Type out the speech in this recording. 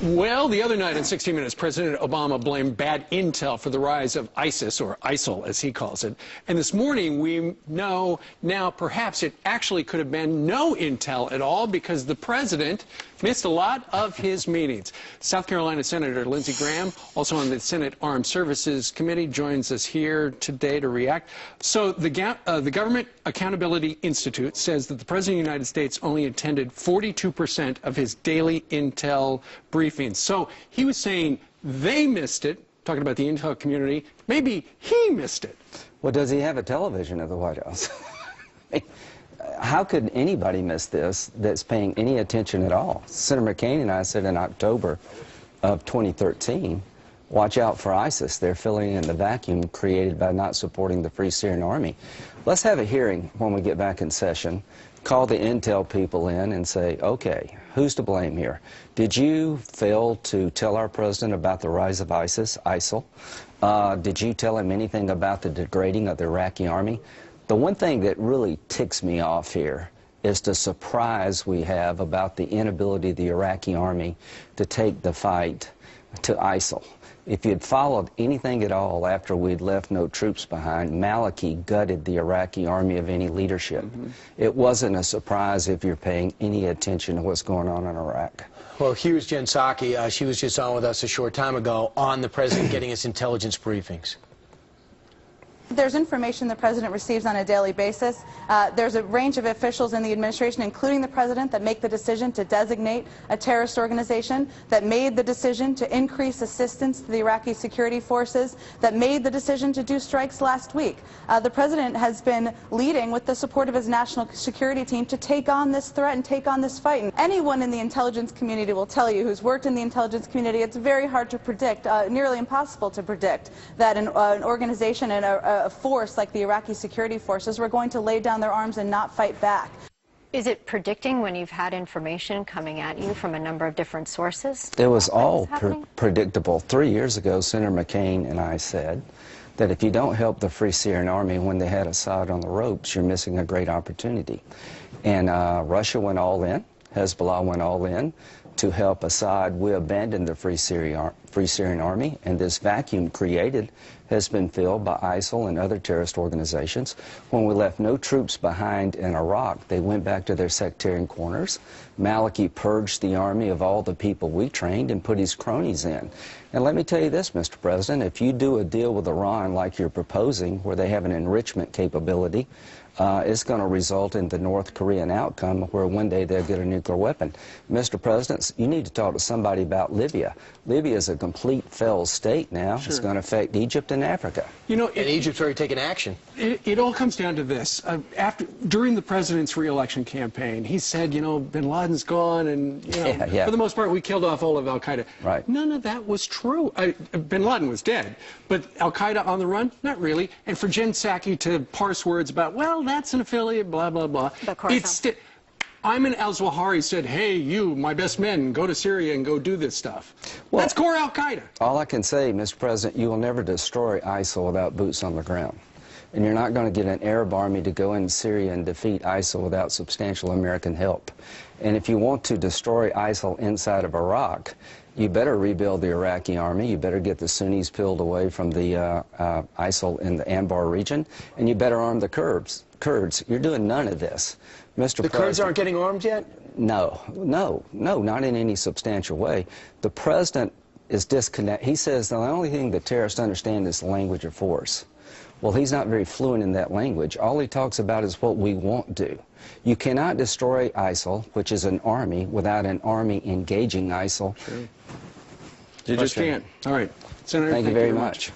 Well, the other night in 60 Minutes, President Obama blamed bad intel for the rise of ISIS, or ISIL as he calls it. And this morning we know now perhaps it actually could have been no intel at all because the president missed a lot of his meetings. South Carolina Senator Lindsey Graham, also on the Senate Armed Services Committee, joins us here today to react. So the Government Accountability Institute says that the President of the United States only attended 42% of his daily intel briefings. So he was saying they missed it, talking about the intel community. Maybe he missed it. Well, does he have a television at the White House? How could anybody miss this that's paying any attention at all? Senator McCain and I said in October of 2013, watch out for ISIS. They're filling in the vacuum created by not supporting the Free Syrian Army. Let's have a hearing when we get back in session. Call the intel people in and say, okay, who's to blame here? Did you fail to tell our president about the rise of ISIS, ISIL? Did you tell him anything about the degrading of the Iraqi army? The one thing that really ticks me off here is the surprise we have about the inability of the Iraqi army to take the fight to ISIL. If you'd followed anything at all after we'd left no troops behind, Maliki gutted the Iraqi army of any leadership. It wasn't a surprise if you're paying any attention to what's going on in Iraq. Well, here's Jen Psaki. She was just on with us a short time ago on the president getting his intelligence briefings. There's information the president receives on a daily basis. There's a range of officials in the administration, including the president, that make the decision to designate a terrorist organization, that made the decision to increase assistance to the Iraqi security forces, that made the decision to do strikes last week. The president has been leading with the support of his national security team to take on this threat and take on this fight. And anyone in the intelligence community will tell you, who's worked in the intelligence community, it's very hard to predict, nearly impossible to predict, that an organization and a force like the Iraqi security forces were going to lay down their arms and not fight back. Is it predicting when you've had information coming at you from a number of different sources? It was all predictable. 3 years ago, Senator McCain and I said that if you don't help the Free Syrian Army when they had Assad on the ropes, you're missing a great opportunity. And Russia went all in. Hezbollah went all in to help Assad. We abandoned the Free Syrian Army, and this vacuum created has been filled by ISIL and other terrorist organizations. When we left no troops behind in Iraq, they went back to their sectarian corners. Maliki purged the army of all the people we trained and put his cronies in. And let me tell you this, Mr. President, if you do a deal with Iran like you're proposing, where they have an enrichment capability, it's going to result in the North Korean outcome where one day they'll get a nuclear weapon. Mr. President, you need to talk to somebody about Libya. Libya is a complete failed state now. Sure. It's going to affect Egypt and Africa. You know, and Egypt's already taken action. It all comes down to this. During the president's re-election campaign, he said, you know, bin Laden's gone, and you know, for the most part, we killed off all of al-Qaeda. Right. None of that was true. Bin Laden was dead, but al-Qaeda on the run? Not really. And for Jen Psaki to parse words about, well, that's an affiliate, blah, blah, blah. Ayman al-Zawahiri said, hey, you, my best men, go to Syria and go do this stuff. Well, that's core al-Qaeda. All I can say, Mr. President, you will never destroy ISIL without boots on the ground. And you're not going to get an Arab army to go in Syria and defeat ISIL without substantial American help. And if you want to destroy ISIL inside of Iraq, you better rebuild the Iraqi army, you better get the Sunnis peeled away from the ISIL in the Anbar region, and you better arm the Kurds. You're doing none of this. Mr. President, Kurds aren't getting armed yet? No, not in any substantial way. The president is disconnected. He says the only thing that terrorists understand is the language of force. Well, he's not very fluent in that language. All he talks about is what we won't do. You cannot destroy ISIL, which is an army, without an army engaging ISIL. Sure. You just can't. All right. Senator, thank you very much.